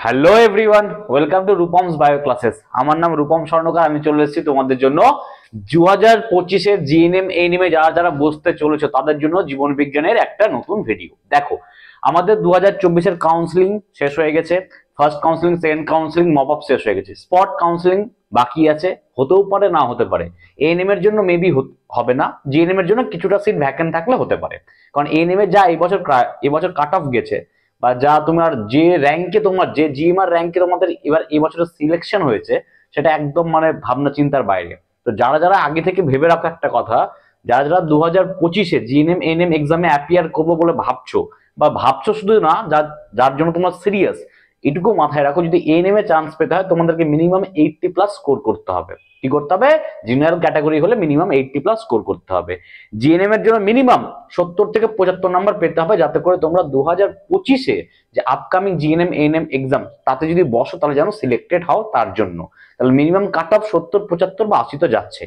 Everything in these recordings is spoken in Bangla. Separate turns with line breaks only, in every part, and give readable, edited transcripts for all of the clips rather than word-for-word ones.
Hello everyone, welcome to Rupam's bio classes. আমার নাম রূপম স্বর্ণকার। আমি চলে এসেছি তোমাদের জন্য 2025-এর জিএনএম এএনএম এ যারা যারা বসতে চলেছে তাদের জন্য জীবন বিজ্ঞানের একটা নতুন ভিডিও। দেখো, আমাদের 2024-এর কাউন্সিলিং শেষ হয়ে গেছে। First counselling, second counselling, mop up শেষ হয়ে গেছে। স্পট কাউন্সিলিং বাকি আছে, হতেও পারে না হতে পারে। এএনএম এর জন্য মেবি হবে না, জিএনএম এর জন্য কিছুটা সিট ভ্যাকেন্ট থাকলে হতে পারে। কারণ এএনএম এর যা এবছর কাট অফ গেছে বা যা তোমার যে র্যাঙ্কে তোমার যে জিএমআর র্যাঙ্কে তোমাদের এবার এবছরের সিলেকশন হয়েছে সেটা একদম মানে ভাবনা চিন্তার বাইরে। তো যারা যারা আগে থেকে ভেবে রাখো একটা কথা, যারা যারা 2025-এ জিএনএম এনএম এক্সামে অ্যাপিয়ার করবো বলে ভাবছো, বা ভাবছো শুধু না, যার জন্য তোমার সিরিয়াস, এটুকু মাথায় রাখো, যদি এএনএম এ চান্স পেতে হয় তোমাদেরকে মিনিমাম 80+ স্কোর করতে হবে। কি করতে হবে? জেনারেল ক্যাটাগরি হলে মিনিমাম 80+ স্কোর করতে হবে। জিএনএম এর জন্য মিনিমাম 70 থেকে 75 নাম্বার পেতে হবে, যাতে করে তোমরা 2025-এ যে আপকামিং জিএনএম এএনএম এক্সাম তাতে যদি বসো তাহলে যেন সিলেক্টেড হও। তার জন্য তাহলে মিনিমাম কাট অফ 70, 75 বা 80 তো যাচ্ছে।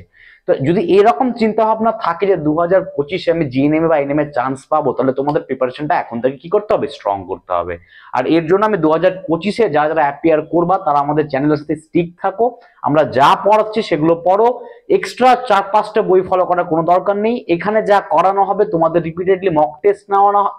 তো যদি এরকম চিন্তা ভাবনা থাকে যে 2025-এ আমি জিএনএম বা এনএম এর চান্স পাবো, তাহলে তোমাদের প্রিপারেশনটা এখন থেকে কি করতে হবে? স্ট্রং করতে হবে। আর এর জন্য আমি 2025-এ যারা যারা অ্যাপিয়ার করবা তারা আমাদের চ্যানেলের সাথে স্টিক থাকো। আমরা যা পড়াচ্ছি সেগুলো পড়ো, এক্সট্রা 4-5টা বই ফলো করার কোনো দরকার নেই। এখানে যা করানো হবে তোমাদের রিপিটেডলি মক টেস্ট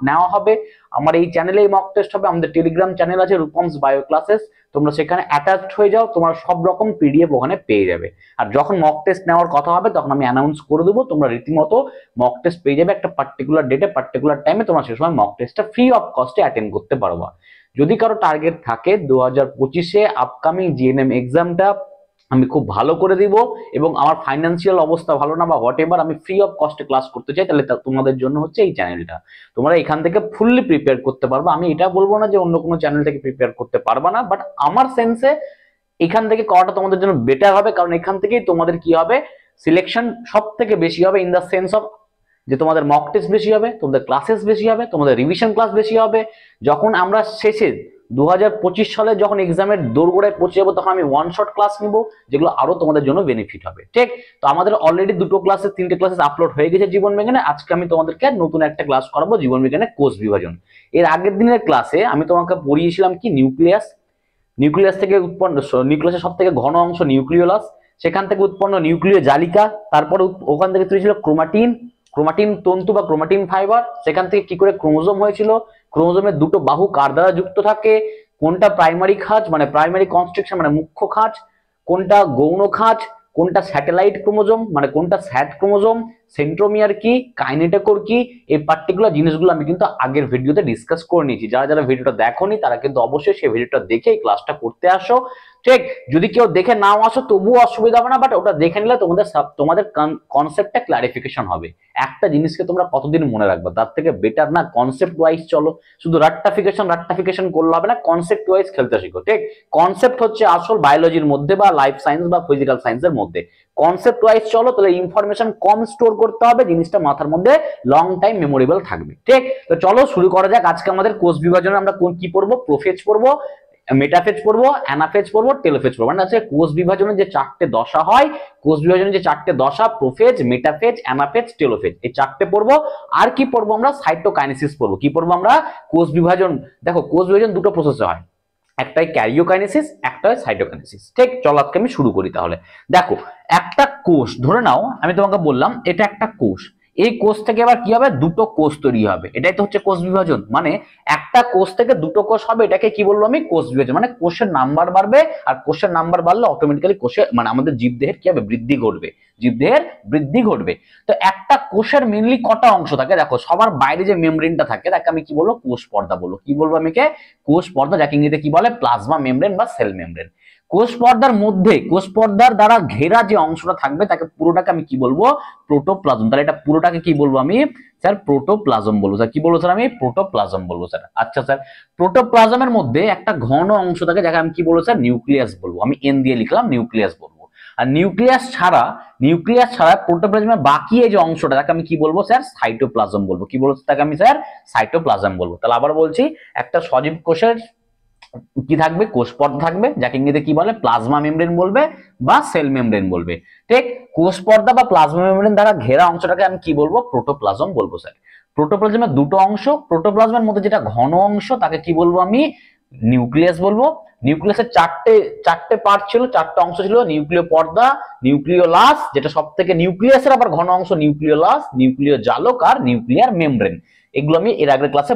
নেওয়া হবে। আমার এই চ্যানেলেই মক টেস্ট হবে। আমাদের টেলিগ্রাম চ্যানেল আছে রূপমস বায়ো ক্লাসেস, তোমরা সেখানে অ্যাটাচড হয়ে যাও, তোমরা সব রকম পিডিএফ ওখানে পেয়ে যাবে। আর যখন মক টেস্ট নেওয়ার কথা হবে তখন আমি অ্যানাউন্স করে দেবো, তোমরা রীতিমতো মক টেস্ট পেয়ে যাবে একটা পার্টিকুলার ডেটে, পার্টিকুলার টাইমে। তোমরা সে সময় মক টেস্টটা ফ্রি অফ কস্টে অ্যাটেন্ড করতে পারবা। যদি কারো টার্গেট থাকে 2025-এ আপকামিং জিএনএম এক্সামটা আমি খুব ভালো করে দিব এবং আমার ফাইন্যান্সিয়াল অবস্থা ভালো না বা হোয়াট এভার, আমি ফ্রি অফ কস্টে ক্লাস করতে চাই, তাহলে তোমাদের জন্য হচ্ছে এই চ্যানেলটা। তোমরা এখান থেকে ফুললি প্রিপেয়ার করতে পারবে। আমি এটা বলবো না যে অন্য কোনো চ্যানেল থেকে প্রিপেয়ার করতে পারবা না, বাট আমার সেন্সে এখান থেকে করাটা তোমাদের জন্য বেটার হবে। কারণ এখান থেকেই তোমাদের কি হবে? সিলেকশন সব থেকে বেশি হবে, ইন দ্য সেন্স অফ যে তোমাদের মক টেস্ট বেশি হবে, তোমাদের ক্লাসেস বেশি হবে, তোমাদের রিভিশন ক্লাস বেশি হবে। যখন আমরা শেষে 2025 সালে যখন এক্সামের দোরগোড়ায় পৌঁছে যাবো, তখন আমি ওয়ান শট ক্লাস নিব, যেগুলো আরো তোমাদের জন্য বেনিফিট হবে। ঠিক? তো আমাদের অলরেডি 3টে ক্লাসেস আপলোড হয়ে গেছে জীবন বিজ্ঞানে। আজকে আমি তোমাদেরকে নতুন একটা ক্লাস করাবো, জীবন বিজ্ঞানের কোষ বিভাজন। এর আগের দিনের ক্লাসে আমি তোমাকে পড়িয়েছিলাম কি? নিউক্লিয়াস। নিউক্লিয়াস থেকে উৎপন্ন, নিউক্লিয়াসের সব থেকে ঘন অংশ নিউক্লিওলাস, সেখান থেকে উৎপন্ন নিউক্লিয় জালিকা, তারপরে ওখান থেকে তৈরি ছিল ক্রোমাটিন, ক্রোমাটিন তন্তু বা ক্রোমাটিন ফাইবার। সেখান থেকে কি করে ক্রোমোজোম হয়েছিল, ক্রোমোজোমের দুটো বাহু কার দ্বারা যুক্ত থাকে, কোনটা প্রাইমারি খাঁজ মানে প্রাইমারি কনস্ট্রাকশন মানে মুখ্য খাঁজ, কোনটা গৌণ খাঁজ, কোনটা স্যাটেলাইট ক্রোমোজোম মানে কোনটা স্যাট ক্রোমোজোম, সেন্ট্রোমিয়ার কি, কাইনেটোকোর কি, এই পার্টিকুলার জিনিসগুলো আমি কিন্তু আগের ভিডিওতে ডিসকাস করে নিয়েছি। যারা যারা ভিডিওটা দেখোনি তারা কিন্তু অবশ্যই সেই ভিডিওটা দেখে এই ক্লাসটা করতে আসো। ঠিক? যদি কেউ দেখে নাও আসো তবুও অসুবিধা হবে না, বাট ওটা দেখে নিলে তোমাদের কনসেপ্টটা ক্লারিফিকেশন হবে। একটা জিনিসকে তোমরা কতদিন মনে রাখবে, তার থেকে বেটার না কনসেপ্ট ওয়াইজ চলো। শুধু রাট্টাফিকেশন করলে হবে না, কনসেপ্ট ওয়াইজ খেলতে শিখো। ঠিক? কনসেপ্ট হচ্ছে আসল বায়োলজির মধ্যে বা লাইফ সায়েন্স বা ফিজিক্যাল সায়েন্সের মধ্যে। কনসেপ্ট ওয়াইজ চলো, তাহলে ইনফরমেশন কম স্টোর করতে হবে, জিনিসটা মাথার মধ্যে লং টাইম মেমোরেবল থাকবে। ঠিক? তো চলো শুরু করা যাক। আজকে আমাদের কোষ বিভাজনে আমরা কি পড়বো? প্রোফেজ পড়বো, মেটাফেজ পড়বো, অ্যানাফেজ পড়বো, টেলোফেজ পড়বো। মানে আছে কোষ বিভাজনের যে 4টে দশা হয়, কোষ বিভাজনের যে 4টে দশা, প্রোফেজ, মেটাফেজ, অ্যানাফেজ, টেলোফেজ, এই 4টে পড়বো। আর কি পড়বো? আমরা সাইটোকাইনেসিস পড়বো। কি পড়বো আমরা? কোষ বিভাজন। দেখো, কোষ বিভাজন দুটো প্রসেসে হয়, একটাই ক্যারিওকাইনেসিস, একটা হয় সাইটোকাইনেসিস। ঠিক? চলো আজকে আমি শুরু করি তাহলে। দেখো, একটা কোষ ধরে নাও, আমি তোমাকে বললাম এটা একটা কোষ। এই কোষ থেকে আবার কি হবে? দুটো কোষ তৈরি হবে। এটাই তো হচ্ছে কোষ বিভাজন। মানে একটা কোষ থেকে দুটো কোষ হবে, এটাকে কি বলবো আমি? কোষ বিভাজন। মানে কোষের নাম্বার বাড়বে, আর কোষের নাম্বার বাড়লে অটোমেটিক্যালি কোষে মানে আমাদের জীবদেহের কি হবে? বৃদ্ধি ঘটবে, জীবদেহের বৃদ্ধি ঘটবে। তো একটা কোষের মেনলি কটা অংশ থাকে? দেখো, সবার বাইরে যে মেমব্রেনটা থাকে তাকে আমি কি বলবো? কোষ পর্দা বলবো। কি বলবো আমি? কোষ পর্দা, যাকে ইংরেজিতে কি বলে? প্লাজমা মেমব্রেন বা সেল মেমব্রেন। কোষ পর্দার মধ্যে, কোষ পর্দার দ্বারা ঘেরা যে অংশটা থাকবে তাকে পুরোটাকে আমি কি বলবো? প্রোটোপ্লাজম। তাহলে এটা পুরোটাকে কি বলবো আমি? স্যার প্রোটোপ্লাজম বলবো। স্যার কি বলবো? স্যার আমি প্রোটোপ্লাজম বলবো স্যার। আচ্ছা স্যার, প্রোটোপ্লাজমের মধ্যে একটা ঘন অংশ থাকে যাকে আমি কি বলবো? স্যার নিউক্লিয়াস বলবো। আমি এন দিয়ে লিখলাম, নিউক্লিয়াস বলবো। আর নিউক্লিয়াস ছাড়া প্রোটোপ্লাজমের বাকি এই যে অংশটা তাকে আমি কি বলবো? স্যার সাইটোপ্লাজম বলবো। কি বলবো তাকে আমি? স্যার সাইটোপ্লাজম বলবো। তাহলে আবার বলছি, একটা সজীব কোষের কি থাকবে? কোষ পর্দা থাকবে, যাকে ইংরেজিতে কি বলে? প্লাজমা মেমব্রেন বলবে বা সেল মেমব্রেন বলবে। ঠিক? কোষ পর্দা বা প্লাজমা মেমব্রেন দ্বারা ঘেরা অংশটাকে আমি কি বলবো? প্রোটোপ্লাজম বলবো স্যার। প্রোটোপ্লাজমের দুটো অংশ, প্রোটোপ্লাজমের মধ্যে যেটা ঘন অংশ তাকে কি বলবো আমি? নিউক্লিয়াস বলবো। নিউক্লিয়াসের চারটে পার্ট ছিল, চারটে অংশ ছিল, নিউক্লিয় পর্দা, নিউক্লিওলাস যেটা সব থেকে নিউক্লিয়াসের আবার ঘন অংশ, নিউক্লিওলাস, নিউক্লিয় জালক আর নিউক্লিয়ার মেমব্রেন। এগুলো আমি এর আগের ক্লাসে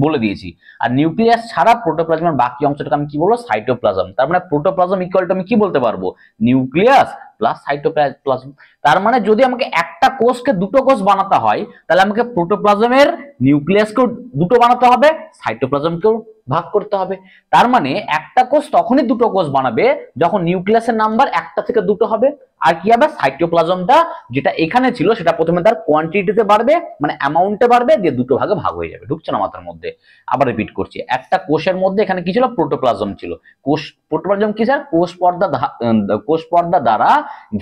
বলে দিয়েছি। আর নিউক্লিয়াস ছাড়া প্রোটোপ্লাজমের বাকি অংশটাকে আমি কি বলবো, সাইটোপ্লাজম। তার মানে প্রোটোপ্লাজম ইকুয়াল টু আমি কি বলতে পারবো, নিউক্লিয়াস প্লাস সাইটোপ্লাজম। তার মানে যদি আমাকে একটা কোষকে দুটো কোষ বানাতে হয়, তাহলে আমাকে প্রোটোপ্লাজমের নিউক্লিয়াসকেও দুটো বানাতে হবে, সাইটোপ্লাজমকেও ভাগ করতে হবে। তার মানে একটা কোষ তখনই দুটো কোষ বানাবে যখন নিউক্লিয়াসের নাম্বার একটা থেকে দুটো হবে। আর কি হবে, সাইটোপ্লাজমটা যেটা এখানে ছিল সেটা প্রথমে তার কোয়ান্টিটিতে বাড়বে, মানে অ্যামাউন্টে বাড়বে, দিয়ে দুটো ভাগে ভাগ হয়ে যাবে। ঢুকছে না মাথার মধ্যে? আবার রিপিট করছি, একটা কোষের মধ্যে এখানে কি ছিল, প্রোটোপ্লাজম ছিল। প্রোটোপ্লাজম কি স্যার, কোষ পর্দা দ্বারা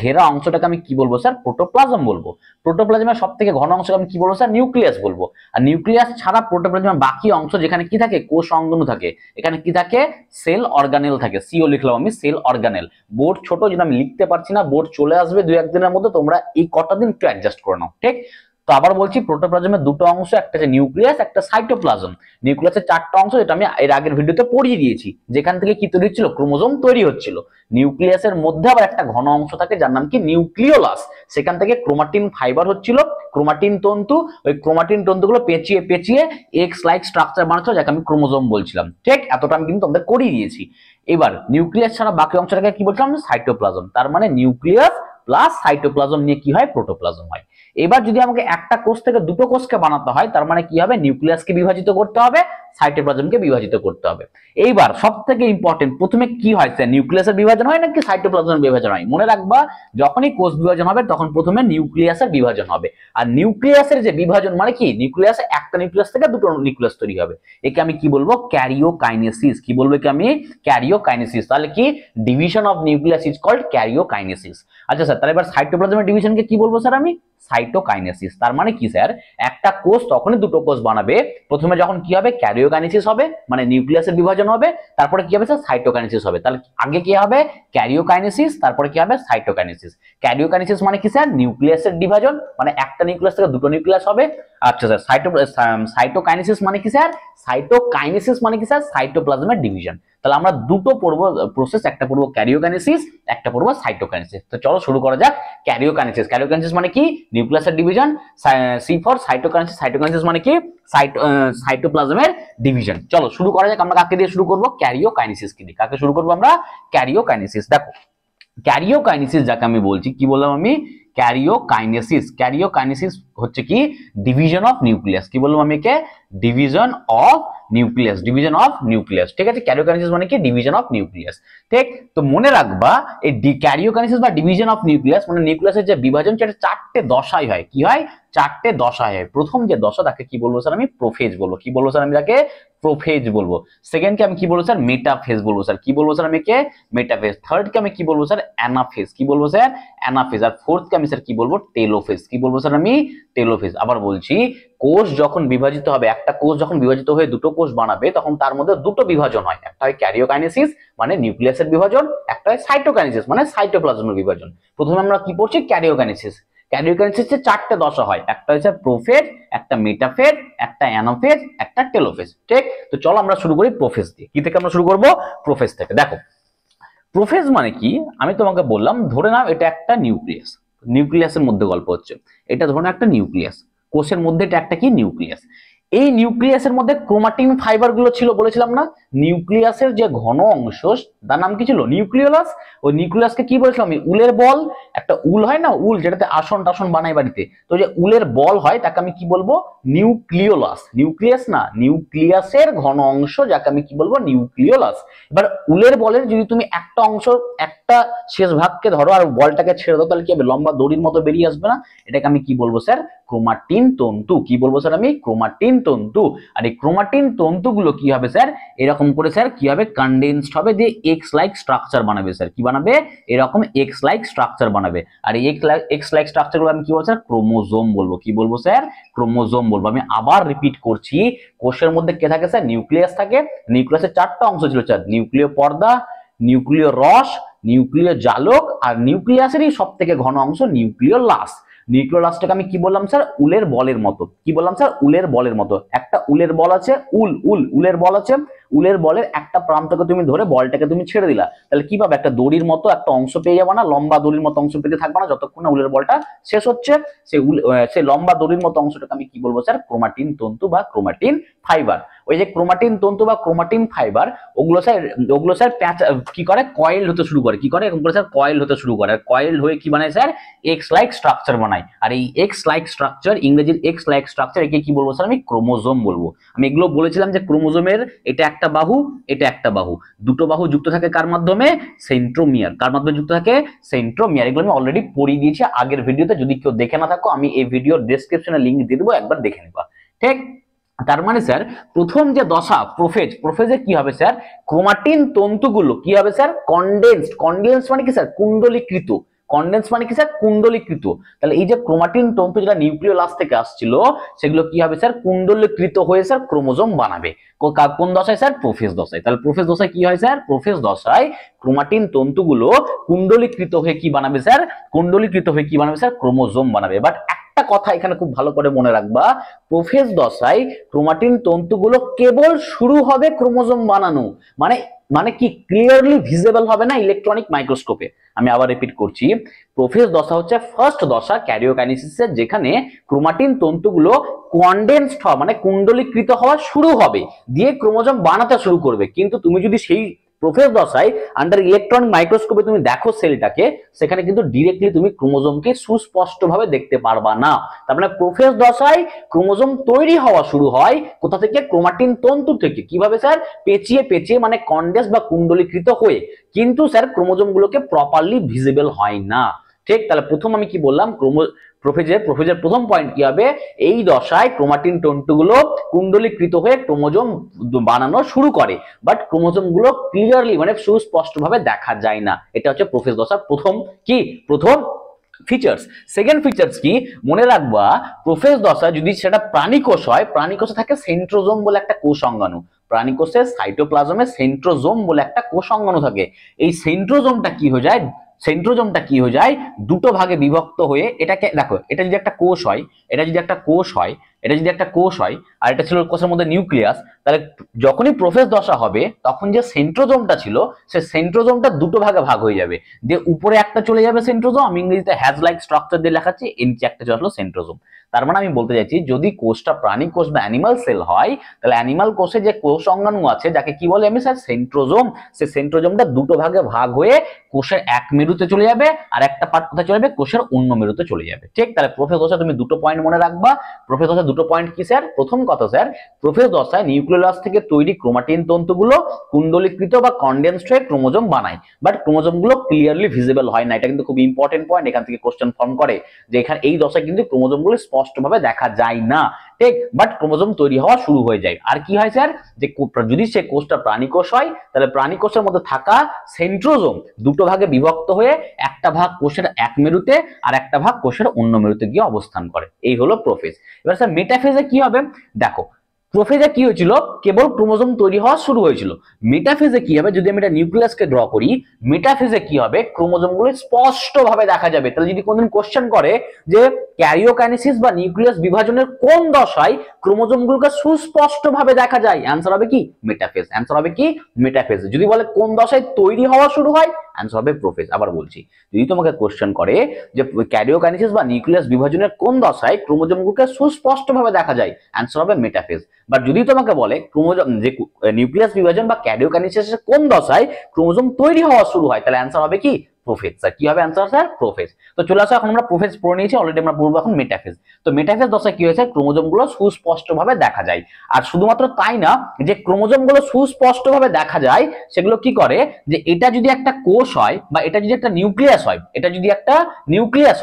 ঘেরা অংশটাকে আমি কি বলবো স্যার, প্রোটোপ্লাজম বলবো। প্রোটোপ্লাজমের সব থেকে ঘন অংশকে আমি কি বলবো স্যার, নিউক্লিয়াস বলবো। আর নিউক্লিয়াস ছাড়া প্রোটোপ্লাজমের বাকি অংশ যেখানে কি থাকে, কোষ অঙ্গাণু থাকে, এখানে কি থাকে, সেল অর্গানেল থাকে। সিও লিখলাম আমি, সেল অর্গানেল। বোর্ড ছোট, যেটা আমি লিখতে পারছি না, বোর্ড চলে আসবে 2-1 দিনের মধ্যে, তোমরা এই কটা দিন একটু অ্যাডজাস্ট করে নাও, ঠিক? তো আবার বলছি, প্রোটোপ্লাজমের দুটো অংশ, একটা হচ্ছে নিউক্লিয়াস, একটা সাইটোপ্লাজম। নিউক্লিয়াসের চারটা অংশ, যেটা আমি এর আগের ভিডিওতে পড়িয়ে দিয়েছি, যেখান থেকে কি তৈরি হচ্ছিল, ক্রোমোজোম তৈরি হচ্ছিল। নিউক্লিয়াসের মধ্যে আবার একটা ঘন অংশ থাকে যার নাম কি, নিউক্লিওলাস। সেখান থেকে ক্রোমাটিন ফাইবার হচ্ছিল, ক্রোমাটিন তন্তু। ওই ক্রোমাটিন তন্তুগুলো পেঁচিয়ে পেঁচিয়ে এক্স লাইক স্ট্রাকচার বানাচ্ছিল, যাকে আমি ক্রোমোজোম বলছিলাম, ঠিক? এতটা আমি কিন্তু তোমাদের করিয়ে দিয়েছি। এবার নিউক্লিয়াস ছাড়া বাকি অংশটাকে কি বলছিলাম, সাইটোপ্লাজম। তার মানে নিউক্লিয়াস প্লাস সাইটোপ্লাজম নিয়ে কি হয়, প্রোটোপ্লাজম হয়। এবার যদি আমাকে একটা কোষ থেকে দুটো কোষকে বানাতে হয়, তার মানে কি হবে, নিউক্লিয়াসকে বিভাজিত করতে হবে, সাইটোপ্লাজমকে বিভাজিত করতে হবে। এইবার সব থেকে ইম্পর্টেন্ট, প্রথমে কি হয় স্যার, নিউক্লিয়াসের বিভাজন হয় নাকি সাইটোপ্লাজমের বিভাজন হয়? মনে রাখবা, যখনই কোষ বিভাজন হবে তখন প্রথমে নিউক্লিয়াসের বিভাজন হবে। আর নিউক্লিয়াসের যে বিভাজন মানে কি, নিউক্লিয়াসে একটা নিউক্লিয়াস থেকে দুটো নিউক্লিয়াস তৈরি হবে। একে আমি কি বলবো, ক্যারিওকাইনেসিস। কি বলবো একে আমি, ক্যারিওকাইনেসিস। তাহলে কি, division of nucleus is called karyokinesis. আচ্ছা স্যার, তাহলে এবার সাইটোপ্লাজমের ডিভিশনকে কি বলবো স্যার আমি, সাইটোকাইনেসিস। তার মানে কি স্যার, একটা কোষ তখনই দুটো কোষ বানাবে প্রথমে যখন কি হবে, ক্যারিওকাইনেসিস হবে, মানে নিউক্লিয়াসের বিভাজন হবে, তারপরে কি হবে স্যার, সাইটোকাইনেসিস হবে। তাহলে আগে কি হবে, ক্যারিওকাইনেসিস, তারপরে কি হবে, সাইটোকাইনেসিস। ক্যারিওকাইনেসিস মানে কি স্যার, নিউক্লিয়াসের বিভাজন, মানে একটা নিউক্লিয়াস থেকে দুটো নিউক্লিয়াস হবে। আচ্ছা স্যার, সাইটোকাইনেসিস মানে কি স্যার, সাইটোকাইনেসিস মানে কি স্যার, সাইটোপ্লাজমের ডিভিশন। তাহলে আমরা দুটো পড়বো প্রসেস, একটা পড়বো ক্যারিওকাইনেসিস, একটা পড়বো সাইটোকাইনেসিস। তো চলো শুরু করা যাক। ক্যারিওকাইনেসিস, ক্যারিওকাইনেসিস মানে কি, নিউক্লিয়াসের division. C for cytokinesis, cytokinesis মানে কি, সাইটোপ্লাজমের ডিভিশন। চলো শুরু করা যাক। আমরা কাকে দিয়ে শুরু করবো, ক্যারিওকাইনেসিস কে দিয়ে। কাকে শুরু করবো আমরা, ক্যারিওকাইনেসিস। দেখো, ক্যারিওকাইনেসিস যাকে আমি বলছি, কি বললাম আমি, ক্যারিওকাইনেসিস। ক্যারিওকাইনেসিস হচ্ছে কি, ডিভিশন অফ নিউক্লিয়াস। কি বললাম আমি একে, division of nucleus, division of nucleus, ঠিক আছে? ক্যারিওকাইনেসিস মানে কি, ডিভিশন অফ নিউক্লিয়াস, ঠিক? তো মনে রাখবা, এই ক্যারিওকাইনেসিস বা ডিভিশন অফ নিউক্লিয়াস মানে নিউক্লিয়াসের যে বিভাজন, সেটা চারটে দশায় হয়। কি হয়, চারটে দশায় হয়। প্রথম যে দশা, তাকে কি বলবো স্যার আমি, প্রোফেজ বলবো। কি বলবো স্যার আমি তাকে, প্রোফেজ বলবো। সেকেন্ড কে আমি কি বলবো স্যার, মেটাফেজ বলবো স্যার। কি বলবো স্যার আমি কে, মেটাফেজ। থার্ড কে আমি কি বলবো স্যার, অ্যানাফেজ। কি বলবো স্যার, অ্যানাফেজ। আর ফোর্থ কে আমি স্যার কি বলবো, টেলোফেজ। কি বলবো স্যার আমি, টেলোফেজ। আবার বলছি, কোষ যখন বিভাজিত হবে, একটা কোষ যখন বিভাজিত হয়ে দুটো কোষ বানাবে, তখন তার মধ্যে দুটো বিভাজন হয়। একটা হয় ক্যারিওকাইনেসিস মানে নিউক্লিয়াসের বিভাজন, একটা হয় সাইটোকাইনেসিস মানে সাইটোপ্লাজমের বিভাজন। প্রথমে আমরা কি পড়ছি, ক্যারিওকাইনেসিস। ক্যারিওকাইনেসিসে চারটে দশা হয়, একটা হচ্ছে প্রোফেজ, একটা মেটাফেজ, একটা অ্যানাফেজ, একটা টেলোফেজ, ঠিক? তো চলো আমরা শুরু করি প্রোফেজ দিয়ে। কি থেকে আমরা শুরু করব, প্রোফেজ থেকে। দেখো, প্রোফেজ মানে কি, আমি তোমাকে বললাম, ধরে নাও এটা একটা নিউক্লিয়াস। নিউক্লিয়াসের মধ্যে গল্প হচ্ছে, এটা ধরে নাও একটা নিউক্লিয়াস, কোষের মধ্যে এটা একটা কি, নিউক্লিয়াস। এই নিউক্লিয়াসের মধ্যে ক্রোমাটিন ফাইবার গুলো ছিল, বলেছিলাম না? নিউক্লিয়াসের যে ঘন অংশ, তার নাম কি ছিল, নিউক্লিওলাস। ওই নিউক্লিয়াসকে কি বলেছিলাম আমি, উলের বল। একটা উল হয় না, উল যেটাতে আসন টাসন বানাই বাড়িতে, তো যে উলের বল হয় তাকে আমি কি বলবো, নিউক্লিওলাস। নিউক্লিয়াস না, নিউক্লিয়াসের ঘন অংশ যাকে আমি কি বলবো, নিউক্লিওলাস। এবার উলের বলের যদি তুমি একটা অংশ, একটা শেষ ভাগকে ধরো আর বলটাকে ছেড়ে দাও, তাহলে কি হবে, লম্বা দড়ির মতো বেরিয়ে আসবে না? এটাকে আমি কি বলবো স্যার, ক্রোমাটিন তন্তু। কি বলবো স্যার আমি, ক্রোমাটিন তন্তু। আর এই ক্রোমাটিন তন্তুগুলো কি হবে স্যার, এরকম করে স্যার কি হবে, কনডেন্সড হবে, যে এক্স লাইক স্ট্রাকচার বানাবে স্যার। কি বানাবে, এরকম এক্স লাইক স্ট্রাকচার বানাবে। আর এই এক্স লাইক স্ট্রাকচার গুলো আমি কি বলবো স্যার, ক্রোমোজোম বলবো। কি বলবো স্যার, ক্রোমোজোম বলবো। আমি আবার রিপিট করছি, কোষের মধ্যে কে থাকে স্যার, নিউক্লিয়াস থাকে। নিউক্লিয়াসের চারটা অংশ ছিল স্যার, নিউক্লিয় পর্দা, নিউক্লিয় রস, নিউক্লিয় জালক, আর নিউক্লিয়াসেরই সব থেকে ঘন অংশ নিউক্লিওলাস। নিউক্লিওলাসটাকে আমি কি বললাম স্যার, উলের বলের মতো। কি বললাম স্যার, উলের বলের মতো। একটা উলের বল আছে, উলের বল আছে, উলের বলের একটা প্রান্তকে তুমি ধরে বলটাকে তুমি ছেড়ে দিলা, তাহলে কি পাবে? একটা দড়ির মতো একটা অংশ পেয়ে যাবে না? লম্বা দড়ির মতো অংশ পেতে থাকবে না যতক্ষণ না উলের বলটা শেষ হচ্ছে। সেই লম্বা দড়ির মতো অংশটাকে আমি কি বলবো স্যার? ক্রোমাটিন তন্তু বা ক্রোমাটিন ফাইবার। ওই যে ক্রোমাটিন তন্তু বা ক্রোমাটিন ফাইবার, ওগুলো স্যার কি করে? কয়েল হতে শুরু করে। কি করে? ওগুলো স্যার কয়েল হতে শুরু করে। আর কয়েল হয়ে কি বানায় স্যার? এক্স লাইক স্ট্রাকচার বানায়। আর এই এক্স লাইক স্ট্রাকচার, ইংরেজির এক্স লাইক স্ট্রাকচার, একে কি বলবো স্যার? আমি ক্রোমোজোম বলবো। আমি এগুলো বলেছিলাম যে ক্রোমোজোমের এটা একটা বাহু, এটা একটা বাহু, দুটো বাহু যুক্ত থাকে কার মাধ্যমে? সেন্ট্রোমিয়ার। কার মাধ্যমে যুক্ত থাকে? সেন্ট্রোমিয়ার। এগুলো আমি অলরেডি পড়িয়ে দিয়েছি আগের ভিডিওতে, যদি কেউ দেখে না থাকো আমি এই ভিডিওর ডেসক্রিপশনে লিংক দিয়ে দেবো, একবার দেখে নিবা। ঠিক? তার মানে স্যার প্রথম যে দশা প্রোফেজে কি হবে স্যার? ক্রোমাটিন তন্তুগুলো কি হবে স্যার? কনডেন্স মানে কি স্যার? কুণ্ডলীকৃত। কনডেন্স মানে কি স্যার? কুণ্ডলীকৃত। তাহলে এই যে ক্রোমাটিন তন্তু যেটা নিউক্লিওলাস থেকে আসছিল, সেগুলো কি হবে স্যার? কুণ্ডলীকৃত হয়ে স্যার ক্রোমোজোম বানাবে। কোন দশায় স্যার? প্রোফেজ দশায়। তাহলে প্রোফেজ দশায় কি হয় স্যার? প্রোফেজ দশায় ক্রোমাটিন তন্তুগুলো কুণ্ডলীকৃত হয়ে কি বানাবে স্যার? কুণ্ডলীকৃত হয়ে কি বানাবে স্যার? ক্রোমোজোম বানাবে। বাট একটা কথা এখানে খুব ভালো করে মনে রাখবা, প্রোফেজ দশায় ক্রোমাটিন তন্তুগুলো কেবল শুরু হবে ক্রোমোজোম বানানো, মানে মানে কি ক্লিয়ারলি ভিজিবল হবে না ইলেকট্রনিক মাইক্রোস্কোপে। আমি আবার রিপিট করছি, প্রোফেজ দশা হচ্ছে ফার্স্ট দশা ক্যারিওকাইনেসিসের, যেখানে ক্রোমাটিন তন্তুগুলো কনডেন্সড হওয়া মানে কুণ্ডলীকৃত হওয়া শুরু হবে, দিয়ে ক্রোমোজোম বানাতে শুরু করবে। কিন্তু তুমি যদি সেই প্রোফেজ দশায় আন্ডার ইলেকট্রনিক মাইক্রোস্কোপে তুমি দেখো সেলটাকে, সেখানে কিন্তু ডিরেক্টলি তুমি ক্রোমোজোমকে সুস্পষ্টভাবে দেখতে পারবা না। তার মানে প্রোফেজ দশায় ক্রোমোজোম তৈরি হওয়া শুরু হয় কোথা থেকে? ক্রোমাটিন তন্তু থেকে। কিভাবে স্যার? পেঁচিয়ে পেঁচিয়ে, মানে কনডেন্স বা কুণ্ডলীকৃত হয়ে। কিন্তু স্যার ক্রোমোজোম গুলোকে প্রপারলি ভিজিবল হয় না। ঠিক? তাহলে প্রথম আমি কি বললাম? প্রোফেজের প্রথম পয়েন্ট কি হবে? এই দশায় ক্রোমাটিন তন্তুগুলো কুণ্ডলীকৃত হয়ে ক্রোমোজোম বানানো শুরু করে, বাট ক্রোমোজোম গুলো ক্লিয়ারলি মানে সুস্পষ্টভাবে দেখা যায় না। এটা হচ্ছে প্রোফেজ দশার প্রথম ফিচার্স। সেকেন্ড ফিচার্স কি মনে রাখবা? প্রোফেজ দশা যদি সেটা প্রাণীকোষ হয়, প্রাণীকোষে থাকে সেন্ট্রোজোম বলে একটা কোষ অঙ্গাণু। প্রাণীকোষের সাইটোপ্লাজমে সেন্ট্রোজোম বলে একটা কোষ অঙ্গাণু থাকে। এই সেন্ট্রোজোমটা কি হয়ে যায়? দুটো ভাগে বিভক্ত হয়ে, এটাকে দেখো, এটা যদি একটা কোষ হয়, আর এটা ছিল কোষের মধ্যে নিউক্লিয়াস, তাহলে যখনই প্রোফেজ দশা হবে তখন যে সেন্ট্রোজোমটা ছিল, সে সেন্ট্রোজোমটা দুটো ভাগে ভাগ হয়ে যাবে। দিয়ে উপরে একটা চলে যাবে সেন্ট্রোজোম, আমি ইংরেজিতে হ্যাজ লাইক স্ট্রাকচার দিয়ে লেখাচ্ছি, নিচে একটা চলে আসলো সেন্ট্রোজোম। তার মানে আমি বলতে চাইছি, যদি কোষটা প্রাণী কোষ বা অ্যানিমাল সেল হয়, তাহলে অ্যানিমাল কোষে যে কোষ অঙ্গাণু আছে, যাকে কি বলে আমি স্যার? সেন্ট্রোজোম। সে সেন্ট্রোজোমটা দুটো ভাগে ভাগ হয়ে কোষের এক মেরুতে চলে যাবে, আর একটা পার্ট কোথায় চলে যাবে? কোষের অন্য মেরুতে চলে যাবে। ঠিক? তাহলে প্রোফেজ দশা তুমি দুটো পয়েন্ট মনে রাখবা। প্রোফেজ দশা দুটো পয়েন্ট কি স্যার? প্রথম কথা স্যার, প্রোফেজ দশায় নিউক্লিয়াস থেকে তৈরি ক্রোমাটিন তন্তুগুলো কুণ্ডলীকৃত বা কনডেন্সড হয়ে ক্রোমোজোম বানায়, বাট ক্রোমোজোম গুলো ক্লিয়ারলি ভিজিবল হয় না। এটা কিন্তু খুব ইম্পর্টেন্ট পয়েন্ট, এখান থেকে কোশ্চেন ফর্ম করে যে এখানে এই দশায় কিন্তু ক্রোমোজোম গুলো স্পষ্টভাবে দেখা যায় না। ঠিক? বাট ক্রোমোজোম তৈরি হওয়া শুরু হয়ে যায়। আর কি হয় স্যার? যে যদি সে কোষটা প্রাণীকোষ হয়, তাহলে প্রাণীকোষের মধ্যে থাকা সেন্ট্রোজোম দুটো ভাগে বিভক্ত হয়ে একটা ভাগ কোষের এক মেরুতে আর একটা ভাগ কোষের অন্য মেরুতে গিয়ে অবস্থান করে। এই হলো প্রোফেজ। এবার স্যার মেটাফেজে কি হবে? দেখো, প্রোফেজে কি হয়েছিল? কেবল ক্রোমোজোম তৈরি হওয়া শুরু হয়েছিল। মেটাফেজে কি হবে? যদি আমি এটা নিউক্লিয়াসকে ড্র করি, মেটাফেজে কি হবে? ক্রোমোজোম গুলো স্পষ্টভাবে দেখা যাবে। তাহলে যদি কোনদিন কোশ্চেন করে যে ক্যারিওকাইনেসিস বা নিউক্লিয়াস বিভাজনের কোন দশায় ক্রোমোজোম গুলোকে সুস্পষ্টভাবে দেখা যায়, অ্যান্সার হবে কি? মেটাফেজ। অ্যান্সার হবে কি? মেটাফেজ। যদি বলে কোন দশায় তৈরি হওয়া শুরু হয়, অ্যান্সার হবে প্রোফেজ। আবার বলছি, যদি তোমাকে কোশ্চেন করে যে ক্যারিওকাইনেসিস বা নিউক্লিয়াস বিভাজনের কোন দশায় ক্রোমোজোম গুলোকে সুস্পষ্টভাবে দেখা যায়, অ্যান্সার হবে মেটাফেজ। বাট যদি তোমাকে বলে ক্রোমোজোম যে নিউক্লিয়াস বিভাজন বা ক্যারিওকাইনেসিসের কোন দশায় ক্রোমোজোম তৈরি হওয়া শুরু হয়, তাহলে অ্যান্সার হবে কি? প্রোফেজ। স্যার কি হবে অ্যান্সার? Sir prophase. তো চলে আসো, এখন আমরা প্রোফেজ পড়ে নিয়েছি অলরেডি, আমরা পড়বো এখন মেটাফেজ। তো মেটাফেজ দশায় কি হয়েছে? ক্রোমোজোম গুলো সুস্পষ্টভাবে দেখা যায়। আর শুধুমাত্র তাই না, যে ক্রোমোজোম গুলো সুস্পষ্টভাবে দেখা যায়, সেগুলো কি করে? যে এটা যদি একটা কোষ হয় বা এটা যদি একটা নিউক্লিয়াস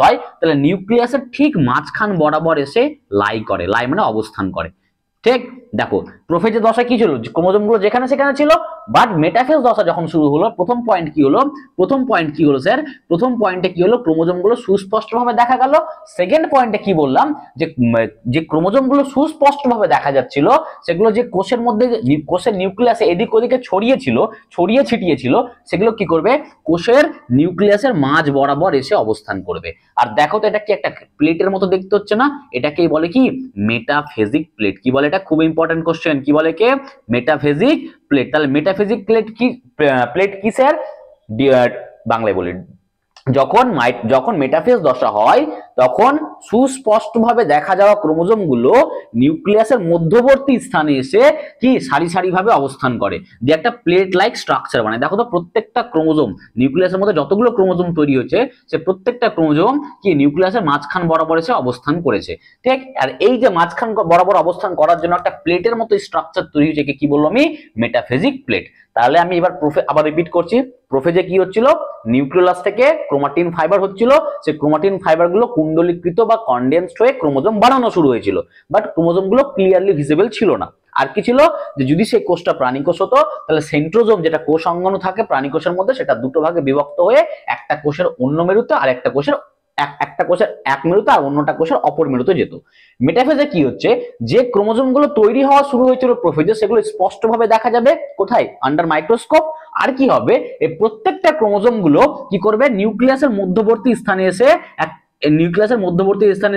হয়, তাহলে নিউক্লিয়াসের ঠিক মাঝখান বরাবর এসে লাই করে। লাই মানে অবস্থান করে। ঠিক? দেখো, প্রোফেজের দশা কি ছিল? ক্রোমোজোম গুলো যেখানে সেখানে ছিল। বাট মেটাফেজ দশা যখন শুরু হলো, প্রথম পয়েন্ট কি হলো স্যার? প্রথম পয়েন্টে কি হলো? ক্রোমোজোম গুলো সুস্পষ্টভাবে দেখা গেল। সেকেন্ড পয়েন্টে কি বললাম? যে ক্রোমোজোম গুলো সুস্পষ্টভাবে দেখা যাচ্ছিল, সেগুলো যে কোষের মধ্যে, কোষের নিউক্লিয়াসে এদিক ওদিকে ছড়িয়ে ছিটিয়ে ছিল, সেগুলো কি করবে? কোষের নিউক্লিয়াসের মাঝ বরাবর এসে অবস্থান করবে। আর দেখো তো, এটা কি একটা প্লেটের মতো দেখতে হচ্ছে না? এটাকেই বলে কি? মেটাফেজিক প্লেট। কি বলে এটা? খুব ইম্পর্টেন্ট কোশ্চেন। কি বলে কে? মেটাফিজিক প্লেট। তাহলে মেটাফিজিক প্লেট কি? প্লেট কি স্যার? বাংলায় বলি, যখন মেটাফেজ দশা হয় তখন সুস্পষ্টভাবে দেখা যাওয়া ক্রোমোজোম গুলো নিউক্লিয়াসের মধ্যবর্তী স্থানে এসে কি সারি সারি ভাবে অবস্থান করে, যে একটা প্লেট লাইক স্ট্রাকচার বানায়। দেখো তো প্রত্যেকটা ক্রোমোজোম, নিউক্লিয়াসের মধ্যে যতগুলো ক্রোমোজোম তৈরি হয়েছে সে প্রত্যেকটা ক্রোমোজোম কি নিউক্লিয়াসের মাঝখান বরাবর এসে অবস্থান করেছে, ঠিক? আর এই যে মাঝখান বরাবর অবস্থান করার জন্য একটা প্লেটের মতো স্ট্রাকচার তৈরি হয়েছে, কি বলবো আমি? মেটাফেজিক প্লেট। তাহলে আমি এবার আবার রিপিট করছি, প্রোফেজে কি হচ্ছিল? নিউক্লিয়াস থেকে ক্রোমাটিন ফাইবার হচ্ছিল, সেই ক্রোমাটিন ফাইবার গুলো কুণ্ডলীকৃত বা কনডেন্সড হয়ে ক্রোমোজোম বানানো শুরু হয়েছিল, বাট ক্রোমোজোম গুলো ক্লিয়ারলি ভিজিবল ছিল না। আর কি ছিল? যে যদি সেই কোষটা প্রাণীকোষ হতো তাহলে সেন্ট্রোজোম, যেটা কোষ অঙ্গাণু থাকে প্রাণীকোষের মধ্যে, সেটা দুটো ভাগে বিভক্ত হয়ে একটা কোষের অন্য মেরুতে আর একটা কোষের এক মেরুতে আর অন্যটা কোষের অপর মেরুতে যেত। মেটাফেজে কি হচ্ছে? যে ক্রোমোজোম গুলো তৈরি হওয়া শুরু হয়েছিল প্রোফেজে, সেগুলো স্পষ্টভাবে দেখা যাবে কোথায়? Under microscope. আর কি হবে? এই প্রত্যেকটা ক্রোমোজোম গুলো কি করবে? নিউক্লিয়াসের মধ্যবর্তী স্থানে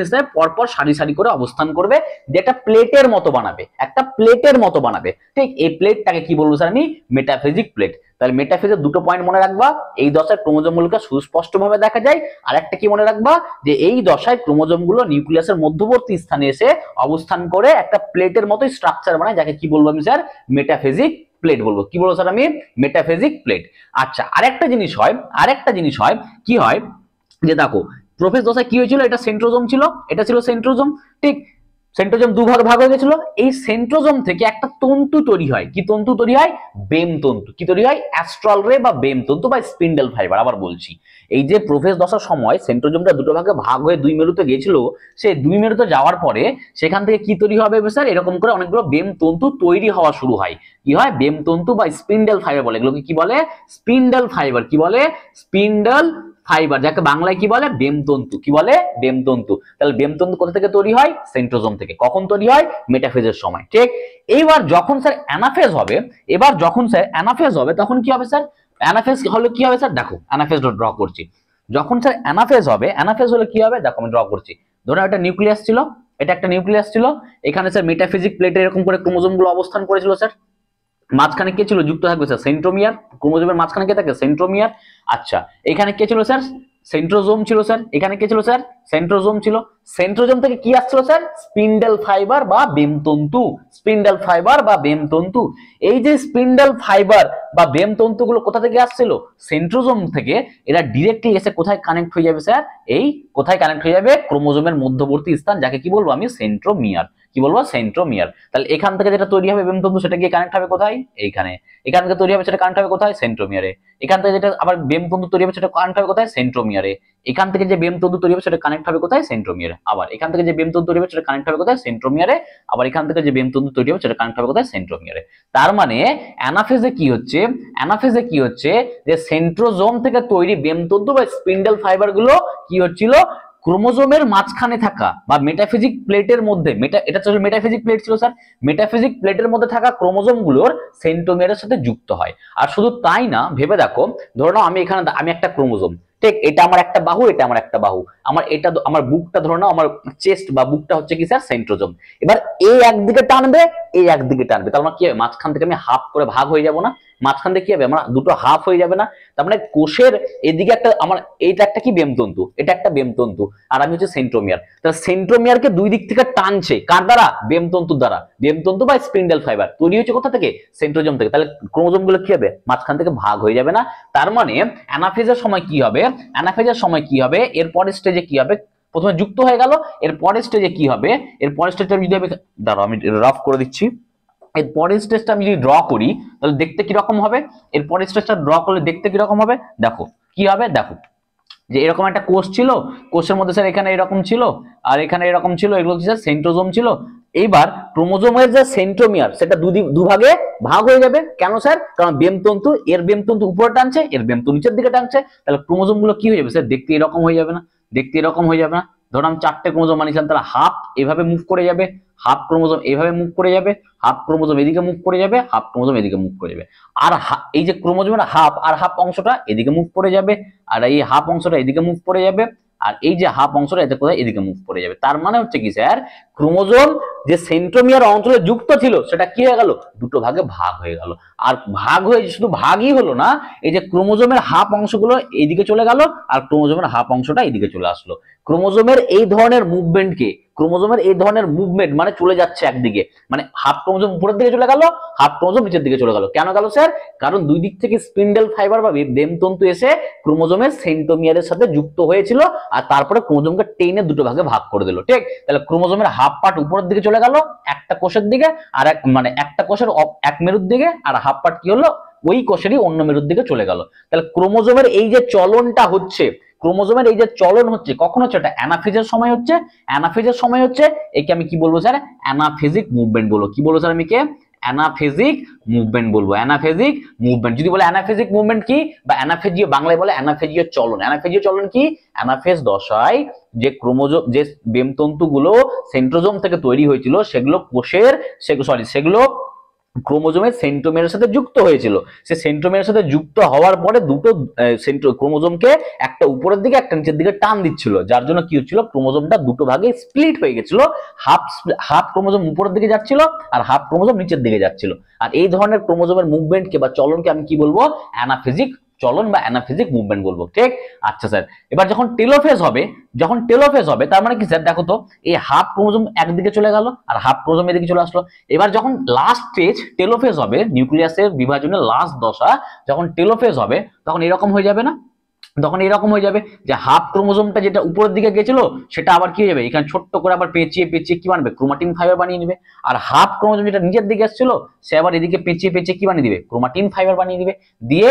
এসে পরপর সারি সারি করে অবস্থান করবে, যে একটা প্লেটের মতো বানাবে, একটা প্লেটের মতো বানাবে, ঠিক? এই প্লেটটাকে কি বলবো স্যার আমি? মেটাফেজিক প্লেট। তাহলে মেটাফেজের দুটো পয়েন্ট মনে রাখবা, এই দশায় ক্রোমোজোমগুলোকে সুস্পষ্টভাবে দেখা যায়, আর একটা কি মনে রাখবা? যে এই দশায় ক্রোমোজোমগুলো নিউক্লিয়াসের মধ্যবর্তী স্থানে এসে অবস্থান করে একটা প্লেটের মতো স্ট্রাকচার বানায়, যাকে কি বলবো আমি স্যার? মেটাফেজিক প্লেট বলবো। কি বলবো স্যার আমি? মেটাফেজিক প্লেট। আচ্ছা, আরেকটা জিনিস হয় কি হয়, যে দেখো প্রোফেজ দশায় কি হয়েছিল? এটা সেন্ট্রোজোম ছিল, এটা ছিল সেন্ট্রোজোম, ঠিক? সেন্ট্রোজোম ভাগ হয়ে গেছিল। এই সেন্ট্রোজোম থেকে একটা তন্তু তৈরি হয়। কি তন্তু তৈরি হয়? বেম তন্তু। কি তৈরি হয়? অ্যাস্ট্রাল রে বা বেম তন্তু বা স্পিন্ডেল ফাইবার। আবার বলছি, এই যে প্রোফেজ দশার সময় সেন্ট্রোজোমটা দুটো ভাগে ভাগ হয়ে দুই মেরুতে গিয়েছিল, সেই দুই মেরুতে যাওয়ার পরে সেখান থেকে কি তৈরি হবে স্যার? এরকম করে অনেকগুলো বেম তন্তু তৈরি হওয়া শুরু হয়। কি হয়? বেম তন্তু বা স্পিন্ডেল ফাইবার বলে। এগুলোকে কি বলে? Spindle fibre. কি বলে? স্পিন্ডেল ফাইবার, যাকে বাংলায় কি বলে? বেমতন্তু। কি বলে? বেমতন্তু। তাহলে বেমতন্তু কোথা থেকে তৈরি হয়? সেন্ট্রোজোম থেকে। কখন তৈরি হয়? মেটাফেজের সময়, ঠিক? এইবার যখন স্যার অ্যানাফেজ হবে, তখন কি হবে স্যার? অ্যানাফেজ হলে কি হবে স্যার? দেখো অ্যানাফেজ ড্র করছি। যখন স্যার অ্যানাফেজ হলে কি হবে? দেখো আমি ড্র করছি। ধরো একটা নিউক্লিয়াস ছিল, এটা একটা নিউক্লিয়াস ছিল, এখানে স্যার মেটাফিজিক প্লেটে এরকম করে ক্রোমোজোম গুলো অবস্থান করেছিল স্যার। মাঝখানে কে ছিল? যুক্ত থাকবে স্যার সেন্ট্রোমিয়ার। ক্রোমোজোমের মাঝখানে কে থাকে? সেন্ট্রোমিয়ার। আচ্ছা, এখানে কে ছিল স্যার? সেন্ট্রোজোম ছিল স্যার। এখানে কে ছিল স্যার? সেন্ট্রোজোম ছিল। সেন্ট্রোজোম থেকে কি আসছিল স্যার? স্পিন্ডেল ফাইবার বা বেমতন্তু। স্পিন্ডেল ফাইবার বা বেমতন্তু। এই যে স্পিন্ডেল ফাইবার বা বেমতন্তুগুলো কোথা থেকে আসছিল? সেন্ট্রোজোম থেকে। এরা ডিরেক্টলি এসে কোথায় কানেক্ট হয়ে যাবে স্যার? এই কোথায় কানেক্ট হয়ে যাবে? ক্রোমোজোমের মধ্যবর্তী স্থান, যাকে কি বলবো আমি? সেন্ট্রোমিয়ার। কি বলবো? সেন্ট্রোমিয়ার। তাহলে এখান থেকে যেটা তৈরি হবে বেমতন্তু, সেটা গিয়ে কানেক্ট হবে কোথায়? এইখানে। এখান থেকে তৈরি হবে সেটা কানেক্ট হবে কোথায়? সেন্ট্রোমিয়ারে। এখান থেকে যেটা আবার বেমতন্তু তৈরি হবে সেটা কানেক্ট হবে কোথায়? সেন্ট্রোমিয়ারে। এখান থেকে যে বেমতন্তু তৈরি হবে সেটা কানেক্ট হবে কোথায়? সেন্ট্রোমিয়ারে। আবার এখান থেকে যে বেমতন্তু তৈরি হবে সেটা কানেক্ট হবে কোথায়? সেন্ট্রোমিয়ারে। আবার এখান থেকে যে বেমতন্তু তৈরি হবে সেটা কানেক্ট হবে কোথায়? সেন্ট্রোমিয়ারে। তার মানে অ্যানাফেজে কি হচ্ছে? যে সেন্ট্রোজোম থেকে তৈরি বেমতন্তু বা স্পিন্ডেল ফাইবার গুলো কি হচ্ছিল? ক্রোমোজোমের মাঝখানে থাকা বা মেটাফিজিক প্লেটের মধ্যে, এটা ছিল মেটাফিজিক প্লেট ছিল স্যার। মেটাফিজিক প্লেটের মধ্যে থাকা ক্রোমোজোম গুলোর সেন্ট্রোমিয়ারের সাথে যুক্ত হয়। আর শুধু তাই না, ভেবে দেখো, ধরো নাও আমি একটা ক্রোমোজোম, ঠিক? এটা আমার একটা বাহু, এটা আমার একটা বাহু, আমার বুকটা ধরো নাও, আমার চেস্ট বা বুকটা হচ্ছে কি স্যার? সেন্ট্রোজোম। এবার এই একদিকে টানবে, এই একদিকে টানবে, তার মানে কি হবে? মাঝখান থেকে আমি হাফ করে ভাগ হয়ে যাব না? মাঝখান থেকে কি হবে? আমার দুটো হাফ হয়ে যাবে না? তার মানে কোষের এদিকে একটা, আমার এইটা একটা কি? বেমতন্তু। এটা একটা বেমতন্তু, আর আমি হচ্ছে সেন্ট্রোমিয়ার। তাহলে সেন্ট্রোমিয়ারকে দুই দিক থেকে টানছে কার দ্বারা? বেমতন্তুর দ্বারা। বেমতন্তু বা স্পিন্ডেল ফাইবার তৈরি হচ্ছে কোথা থেকে? সেন্ট্রোজোম থেকে। তাহলে ক্রোমোজোম গুলো কি হবে? মাঝখান থেকে ভাগ হয়ে যাবে না? তার মানে অ্যানাফেজের সময় কি হবে? এর পরের স্টেজে কি হবে? প্রথমে যুক্ত হয়ে গেল, এর পরের স্টেজে কি হবে? এর পরের স্টেজটা যদি আমি দাঁড়াও, আমি রাফ করে দিচ্ছি। এর পরের স্টেজটা আমি যদি ড্র করি তাহলে দেখতে কিরকম হবে? এর পরের স্টেজটা ড্র করলে দেখতে কিরকম হবে? দেখো কি হবে? দেখো যে এরকম একটা কোষ ছিল, কোষের মধ্যে স্যার এখানে এরকম ছিল, আর এখানে এরকম ছিল, এগুলো কি স্যার? সেন্ট্রোজোম ছিল। এইবার ক্রোমোজোমের যে সেন্ট্রোমিয়ার, সেটা দুভাগে ভাগ হয়ে যাবে। কেন স্যার? কারণ বেমতন্তু, এর বেমতন্তু উপরে টানছে, এর বেমতন্তু নিচের দিকে টানছে। তাহলে ক্রোমোজোম গুলো কি হয়ে যাবে স্যার? দেখতে এরকম হয়ে যাবে না? ধরো আমি 4টে ক্রোমোজোম বানিয়েছিলাম, তাহলে হাফ এভাবে মুভ করে যাবে, হাফ ক্রোমোজোম এভাবে মুভ করে যাবে, হাফ ক্রোমোজোম এদিকে মুভ করে যাবে, হাফ ক্রোমোজোম এদিকে মুভ করে যাবে। আর এই যে ক্রোমোজোমের হাফ আর হাফ অংশটা এদিকে মুভ করে যাবে, আর এই হাফ অংশটা এদিকে মুভ করে যাবে, আর এই যে হাফ অংশটা এতে কোথায়? এদিকে মুভ করে যাবে। তার মানে হচ্ছে কি স্যার? ক্রোমোজোম যে সেন্ট্রোমিয়ার অঞ্চলে যুক্ত ছিল সেটা কি হয়ে গেল, দুটো ভাগে ভাগ হয়ে গেল। আর ভাগ হয়ে শুধু ভাগই হলো না, এই যে ক্রোমোজোমের হাফ অংশগুলো এইদিকে চলে গেল আর ক্রোমোজোমের হাফ অংশটা এইদিকে চলে আসলো। ক্রোমোজোমের এই ধরনের মুভমেন্টকে, ক্রোমোজোমের এই ধরনের মুভমেন্ট মানে চলে যাচ্ছে একদিকে, মানে হাফ ক্রোমোজোম উপরের দিকে চলে গেল, হাফ ক্রোমোজোম নিচের দিকে চলে গেল। কেন গেল স্যার? কারণ দুই দিক থেকে স্পিন্ডেল ফাইবার বা দেমতন্তু এসে ক্রোমোজোমের সেন্ট্রোমিয়ারের সাথে যুক্ত হয়েছিল আর তারপরে ক্রোমোজোমকে টেনে দুটো ভাগে ভাগ করে দিল। ঠিক, তাহলে ক্রোমোজোমের হাফ পার্ট উপরের দিকে চলে গেল একটা কোষের দিকে, আর মানে একটা কোষের এক মেরুর দিকে, আর হাফ পার্ট কি হলো, ওই কোষেরই অন্য মেরুর দিকে চলে গেল। তাহলে ক্রোমোজোমের এই যে চলনটা হচ্ছে, ক্রোমোজোমের এই যে চলন হচ্ছে, কখন হচ্ছে? এটা অ্যানাফেজের সময় হচ্ছে। অ্যানাফেজের সময় হচ্ছে, একে আমি কি বলবো স্যার? অ্যানাফেজিক মুভমেন্ট বলবো। কি বলবো স্যার আমি কে? অ্যানাফেজিক মুভমেন্ট বলবো। অ্যানাফেজিক মুভমেন্ট যদি বলে অ্যানাফেজিক মুভমেন্ট কি, বা অ্যানাফেজিও বাংলায় বলে অ্যানাফেজিও চলন। অ্যানাফেজিও চলন কি? অ্যানাফেজ দশায় যে ক্রোমোজোম, যে বেমতন্তুগুলো সেন্ট্রোজোম থেকে তৈরি হয়েছিল সেগুলো কোষের, সেগুলো ক্রোমোজোমের সেন্ট্রোমিয়ারের সাথে যুক্ত হয়েছিল। সে সেন্ট্রোমিয়ারের সাথে যুক্ত হওয়ার পরে দুটো ক্রোমোজোমকে একটা উপরের দিকে একটা নিচের দিকে টান দিচ্ছিল, যার জন্য কি হচ্ছিল, ক্রোমোজোমটা দুটো ভাগে স্প্লিট হয়ে গেছিল। হাফ ক্রোমোজোম উপরের দিকে যাচ্ছিল আর হাফ ক্রোমোজোম নিচের দিকে যাচ্ছিল। আর এই ধরনের ক্রোমোজোমের মুভমেন্টকে বা চলনকে আমি কি বলবো? অ্যানাফেজিক চলন বা অ্যানাফেজিক মুভমেন্ট বলবো। ঠিক, আচ্ছা স্যার, এবার যখন টেলোফেজ হবে, তার মানে কি স্যার? দেখো তো, এই হাফ ক্রোমোজোম একদিকে চলে গেল আর হাফ ক্রোমোজোম এদিকে চলে আসলো। এবার যখন লাস্ট স্টেজ টেলোফেজ হবে, নিউক্লিয়াসের বিভাজনের লাস্ট দশা যখন টেলোফেজ হবে, তখন এরকম হয়ে যাবে না? তখন এরকম হয়ে যাবে যে হাফ ক্রোমোজোমটা যেটা উপরের দিকে গেছিল সেটা আবার কি হয়ে যাবে, এখানে ছোট্ট করে আবার পেঁচিয়ে পেঁচিয়ে কি বানাবে, ক্রোমাটিন ফাইবার বানিয়ে নেবে। আর হাফ ক্রোমোজোম যেটা নিচের দিকে এসেছিল সে আবার এদিকে পেঁচিয়ে পেঁচিয়ে কি বানিয়ে দিবে, ক্রোমাটিন ফাইবার বানিয়ে দিবে। দিয়ে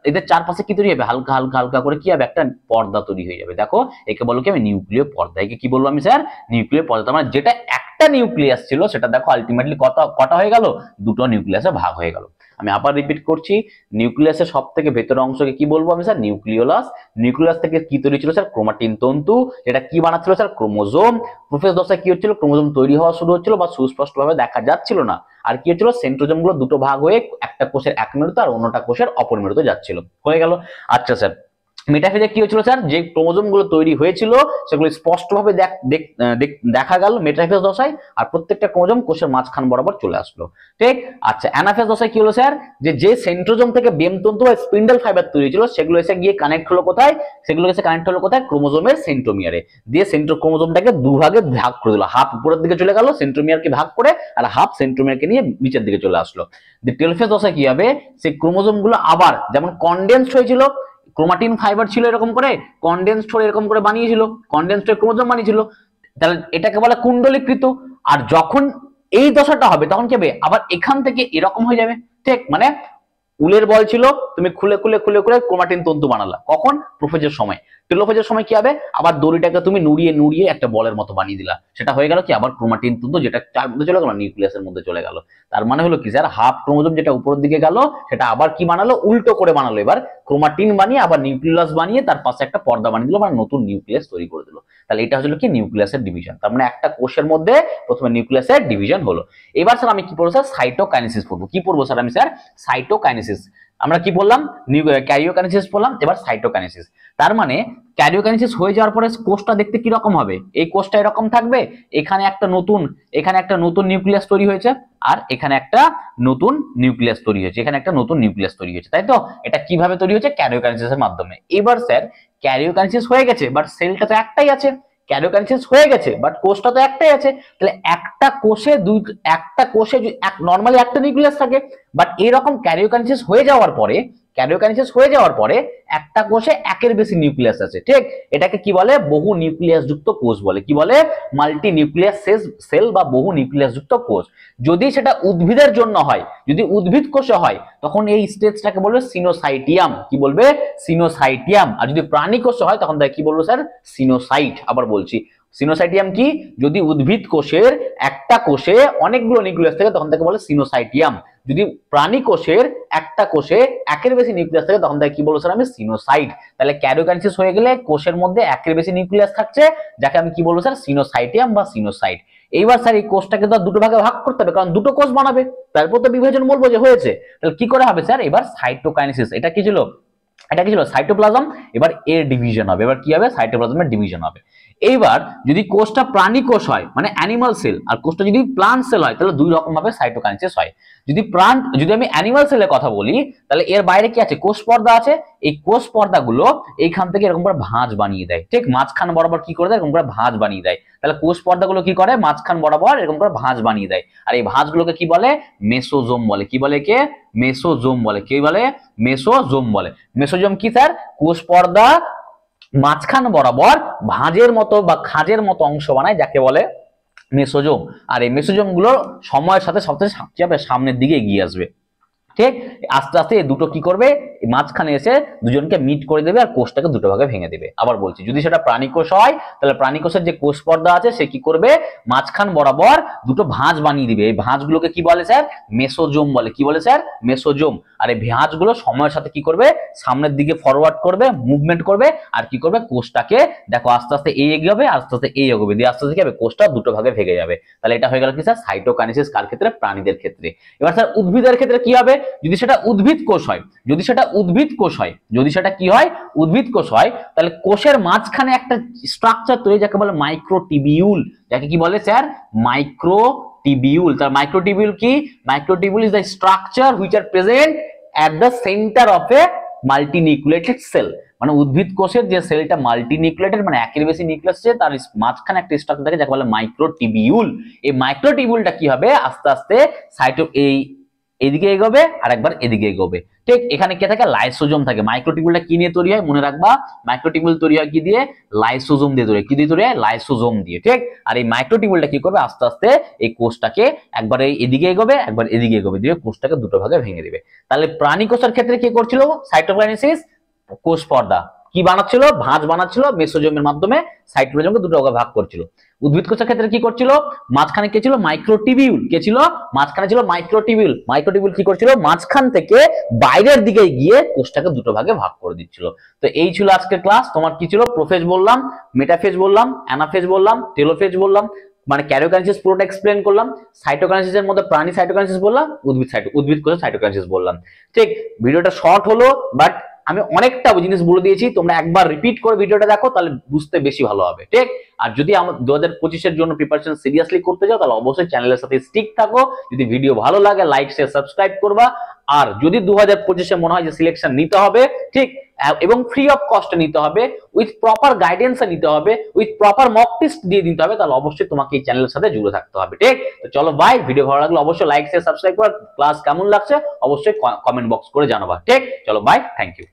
এদের চারপাশে কি তৈরি হবে, হালকা হালকা হালকা করে কি হবে, একটা পর্দা তৈরি হয়ে যাবে। দেখো, একে বলো কি আমি নিউক্লিয় পর্দা। একে কি বলবো আমি স্যার? নিউক্লিয় পর্দা। মানে যেটা একটা নিউক্লিয়াস ছিল সেটা দেখো আলটিমেটলি কটা হয়ে গেল, দুটো নিউক্লিয়াসে ভাগ হয়ে গেল। আমি আবার রিপিট করছি, নিউক্লিয়াসের সব থেকে ভেতরের অংশকে কি বলবো আমি স্যার? নিউক্লিওলাস। নিউক্লিয়াস থেকে কি তৈরি ছিল স্যার? ক্রোমাটিন তন্তু, যেটা কি বানাচ্ছিল স্যার? ক্রোমোজোম। প্রোফেজ দশায় কি হচ্ছিল, ক্রোমোজোম তৈরি হওয়া শুরু হচ্ছিল বা সুস্পষ্টভাবে দেখা যাচ্ছিল না। আর কি হচ্ছিল, সেন্ট্রোজোম গুলো দুটো ভাগ হয়ে একটা কোষের এক মেরুতে আর অন্যটা কোষের অপর মেরুতে যাচ্ছিল। হয়ে গেল। আচ্ছা স্যার, মেটাফেজে কি হয়েছিল স্যার? যে ক্রোমোজোম গুলো তৈরি হয়েছিল সেগুলো স্পষ্টভাবে দেখা গেল মেটাফেজ দশায়, আর প্রত্যেকটা ক্রোমোজোম কোষের মাঝখান বরাবর চলে আসলো। ঠিক, আচ্ছা, অ্যানাফেজ দশায় কি হলো স্যার? যে সেন্ট্রোজোম থেকে বেমতন্তু বা স্পিন্ডেল ফাইবার তৈরি ছিল সেগুলো এসে গিয়ে কানেক্ট হলো কোথায়? ক্রোমোজোমের সেন্ট্রোমিয়ারে। দিয়ে ক্রোমোজোমটাকে দুভাগে ভাগ করে দিল, হাফ উপরের দিকে চলে গেল সেন্ট্রোমিয়ারকে ভাগ করে, আর হাফ সেন্ট্রোমিয়ারকে নিয়ে নিচের দিকে চলে আসলো। টেলোফেজ দশায় কি হবে, সেই ক্রোমোজোম গুলো আবার যেমন কনডেন্সড হয়েছিল, ক্রোমাটিন ফাইবার ছিল এরকম করে কনডেন্সড করে এরকম করে বানিয়েছিল, কনডেন্সড ক্রোমোজোম বানিয়েছিল, তাহলে এটাকে বলে কুণ্ডলীকৃত। আর যখন এই দশাটা হবে তখন কি হবে, আবার এখান থেকে এরকম হয়ে যাবে। ঠিক, মানে উলের বল ছিল, তুমি খুলে খুলে খুলে খুলে ক্রোমাটিন তন্তু বানালা, কখন? প্রোফেজের সময়। টেলোফেজের সময় কি হবে, আবার দড়িটাকে তুমি নুড়িয়ে নুড়িয়ে একটা বলের মতো বানিয়ে দিলা, সেটা হয়ে গেল কি আবার ক্রোমাটিন তন্তু, যেটা চার মধ্যে চলে গেল, নিউক্লিয়াসের মধ্যে চলে গেল। তার মানে হলো কি স্যার, হাফ ক্রোমোজোম যেটা উপরের দিকে গেল সেটা আবার কি বানালো, উল্টো করে বানালো, এবার ক্রোমাটিন বানিয়ে আবার নিউক্লিয়াস বানিয়ে তার পাশে একটা পর্দা বানিয়ে দিল, মানে নতুন নিউক্লিয়াস তৈরি করে দিল। তাহলে এটা হলো কি নিউক্লিয়াসের ডিভিশন। তার মানে একটা কোষের মধ্যে প্রথমে নিউক্লিয়াসের ডিভিশন হলো। এবার স্যার আমি কি পড়বো স্যার? সাইটোকাইনেসিস পড়বো। কি পড়বো স্যার আমি স্যার? সাইটোকাইনেসিস। আমরা কি বললাম? ক্যারিওকাইনেসিস বললাম, এবার সাইটোকাইনেসিস। তার মানে ক্যারিওকাইনেসিস হয়ে যাওয়ার পরে কোষটা দেখতে কি রকম হবে? এই কোষটা এরকম থাকবে, এখানে একটা নতুন নিউক্লিয়াস তৈরি হয়েছে, আর এখানে একটা নতুন নিউক্লিয়াস তৈরি হয়েছে, এখানে একটা নতুন নিউক্লিয়াস তৈরি হয়েছে, তাই তো? এটা কিভাবে তৈরি হয়েছে? ক্যারিওকাইনেসিসের মাধ্যমে। এবার স্যার ক্যারিওকাইনেসিস হয়ে গেছে, বাট সেলটা তো একটাই আছে। ক্যারিওকাইনেসিস হয়ে গেছে বাট কোষটা তো একটাই আছে, তাহলে একটা কোষে নরমালি একটা নিউক্লিয়াস থাকে, বাট এরকম ক্যারিওকাইনেসিস হয়ে যাওয়ার পরে একটা কোষে একের বেশি নিউক্লিয়াস আছে। ঠিক, এটাকে কি বলে? বহু নিউক্লিয়াস যুক্ত কোষ বলে। কি বলে? মাল্টি নিউক্লিয়াস সেল বা বহু নিউক্লিয়াস যুক্ত কোষ। যদি সেটা উদ্ভিদের জন্য হয়, যদি উদ্ভিদ কোষে হয়, তখন এই স্টেজটাকে বলবে সিনোসাইটিয়াম। কি বলবে? সিনোসাইটিয়াম। আর যদি প্রাণী কোষে হয় তখন তাকে কি বলবো স্যার? সিনোসাইট। আবার বলছি, সিনোসাইটিয়াম কি? যদি উদ্ভিদ কোষের একটা কোষে অনেকগুলো নিউক্লিয়াস থাকে তখন তাকে বলে সিনোসাইটিয়াম। যদি প্রাণী কোষের একটা কোষে একের বেশি নিউক্লিয়াস থাকে তখন তাকে কি বলবো স্যার? আমি সিনোসাইট। তাহলে ক্যারিওকাইনেসিস হয়ে গেলে কোষের মধ্যে একের বেশি নিউক্লিয়াস থাকছে, যাকে আমি কি বলবো স্যার? সিনোসাইটিয়াম বা সিনোসাইট। এইবার স্যার এই কোষটাকে তো দুটো ভাগে ভাগ করতে হবে, কারণ দুটো কোষ বানাবে, তারপর তো বিভাজন বলবো যে হয়েছে। তাহলে কি করে হবে স্যার? এবার সাইটোকাইনেসিস। এটা কি ছিল? সাইটোপ্লাজম। এবার এর ডিভিশন হবে। এবার কি হবে? সাইটোপ্লাজমের ডিভিশন হবে। এইবার যদি কোষটা প্রাণী কোষ হয় মানে অ্যানিমাল সেল, আর কোষটা যদি প্লান্ট সেল হয় তাহলে দুই রকম ভাবে সাইটোকাইনেসিস হয়। যদি আমি অ্যানিমাল সেলের কথা বলি তাহলে এর বাইরে কি আছে, কোষ পর্দা আছে। এই কোষ পর্দাগুলো এইখান থেকে এরকম করে ভাঁজ বানিয়ে দেয়, ঠিক মাঝখান বরাবর কি করে দেয়, এরকম করে ভাঁজ বানিয়ে দেয়। তাহলে কোষ পর্দাগুলো কি করে, মাঝখান বরাবর এরকম করে ভাঁজ বানিয়ে দেয়। আর এই ভাঁজগুলোকে কি বলে, মেসোজোম বলে। কি বলে কে, মেসোজোম বলে। কি বলে, মেসোজোম বলে। মেসোজোম কি স্যার, কোষ পর্দা মাঝখান বরাবর ভাঁজের মতো বা খাঁজের মতো অংশ বানায়, যাকে বলে মেসোজোম। আর এই মেসোজোম গুলো সময়ের সাথে সবচেয়ে সামনের দিকে এগিয়ে আসবে, ঠিক আস্তে আস্তে এই দুটো কি করবে, মাঝখানে এসে দুজনকে মিট করে দেবে আর কোষটাকে দুটো ভাগে ভেঙে দেবে। আবার বলছি, যদি সেটা প্রাণী কোষ হয় তাহলে প্রাণী কোষের যে কোষ পর্দা আছে সে কি করবে, মাঝখান বরাবর দুটো ভাঁজ বানিয়ে দিবে। এই ভাঁজগুলোকে কি বলে স্যার, মেসোজোম বলে। কি বলে স্যার, মেসোজোম। আর এই ভাঁজগুলো সময়ের সাথে কি করবে, সামনের দিকে ফরওয়ার্ড করবে, মুভমেন্ট করবে, আর কি করবে, কোষটাকে দেখো আস্তে আস্তে এই এগোবে, আস্তে আস্তে এই এগোবে, দিয়ে আস্তে আস্তে কি হবে, কোষটা দুটো ভাগে ভেঙে যাবে। তাহলে এটা হয়ে গেল কি স্যার, সাইটোকাইনেসিস। কার ক্ষেত্রে, প্রাণীদের ক্ষেত্রে। এবার স্যার উদ্ভিদের ক্ষেত্রে কি হবে, যদি সেটা উদ্ভিদ কোষ হয়, যদি সেটা উদ্ভিদ কোষ হয়, যদি সেটা কি হয়, উদ্ভিদ কোষ হয়, তাহলে কোষের মাঝখানে একটা স্ট্রাকচার তৈরি, যাকে বলে মাইক্রোটিবিউল। যাকে কি বলে স্যার, মাইক্রোটিবিউল। তার মাইক্রোটিবিউল কি, microtubule is the structure which are present at the center of a multinucleated cell। মানে উদ্ভিদ কোষের যে সেলটা মাল্টিনিউক্লিয়েটেড মানে একের বেশি নিউক্লিয়াস আছে, তার মাঝখানে একটা স্ট্রাকচার থাকে যাকে বলে মাইক্রোটিবিউল। এই মাইক্রোটিবিউলটা কি হবে, আস্তে আস্তে এদিকে এগোবে আর একবার এদিকে এগোবে, ঠিক। এখানে কি থাকে, লাইসোজোম থাকে। মাইক্রোটিবিউলটা কি নিয়ে তৈরি হয় মনে রাখবা, মাইক্রোটিবিউল তৈরি হয় কি দিয়ে, লাইসোজোম দিয়ে তৈরি হয়। কি দিয়ে তৈরি হয়, লাইসোজোম দিয়ে, ঠিক। আর এই মাইক্রোটিবিউলটা কি করবে, আস্তে আস্তে এই কোষটাকে একবার এদিকে এগোবে একবার এদিকে এগোবে, দিয়ে কোষটাকে দুটো ভাগে ভেঙে দিবে। তাহলে প্রাণী কোষের ক্ষেত্রে কি করছিল, সাইটোকাইনেসিস, কোষ পর্দা কি বানাচ্ছিল, ভাঁজ বানাচ্ছিল মেসোজোমের মাধ্যমে, সাইটোপ্লাজমকে দুটো ভাগ করছিল। উদ্ভিদ কোষের ক্ষেত্রে কি করছিল, মাঝখানে কে ছিল, মাইক্রোটিবিউল। কে ছিল, মাঝখানে ছিল মাইক্রোটিবিউল। মাইক্রোটিবিউল কি করছিল, মাঝখান থেকে বাইরের দিকে গিয়ে কোষটাকে দুটো ভাগে ভাগ করে দিচ্ছিল। তো এই ছিল আজকের ক্লাস। তোমার কি ছিল, প্রোফেজ বললাম, মেটাফেজ বললাম, অ্যানাফেজ বললাম, টেলোফেজ বললাম, মানে ক্যারিওকাইনেসিস পুরোটা এক্সপ্লেন করলাম। সাইটোকাইনেসিসের মধ্যে প্রাণী সাইটোকাইনেসিস বললাম, উদ্ভিদ কোষের সাইটোকাইনেসিস বললাম, ঠিক। ভিডিওটা শর্ট হলো, বাট আমি অনেকটা জিনিস বলে দিয়েছি। তোমরা একবার রিপিট করে ভিডিওটা দেখো, তাহলে বুঝতে বেশি ভালো হবে, ঠিক। আর যদি 2025-এর জন্য প্রিপারেশন সিরিয়াসলি করতে চাও তাহলে অবশ্যই চ্যানেলের সাথে স্টিক থাকো। যদি ভিডিও ভালো লাগে লাইক শেয়ার সাবস্ক্রাইব করবা। আর যদি 2025-এ মনে হয় যে সিলেকশন নিতে হবে, ঠিক, এবং ফ্রি অফ কস্টে নিতে হবে, উইথ প্রপার গাইডেন্স নিতে হবে, উইথ প্রপার মক টেস্ট দিয়ে দিতে হবে, তাহলে অবশ্যই তোমাকে এই চ্যানেলের সাথে জুড়ে থাকতে হবে, ঠিক। তো চলো বাই, ভিডিও ভালো লাগলে অবশ্যই লাইক শেয়ার সাবস্ক্রাইব করো। ক্লাস কেমন লাগছে অবশ্যই কমেন্ট বক্স করে জানাবা, ঠিক। চলো বাই, থ্যাংক ইউ।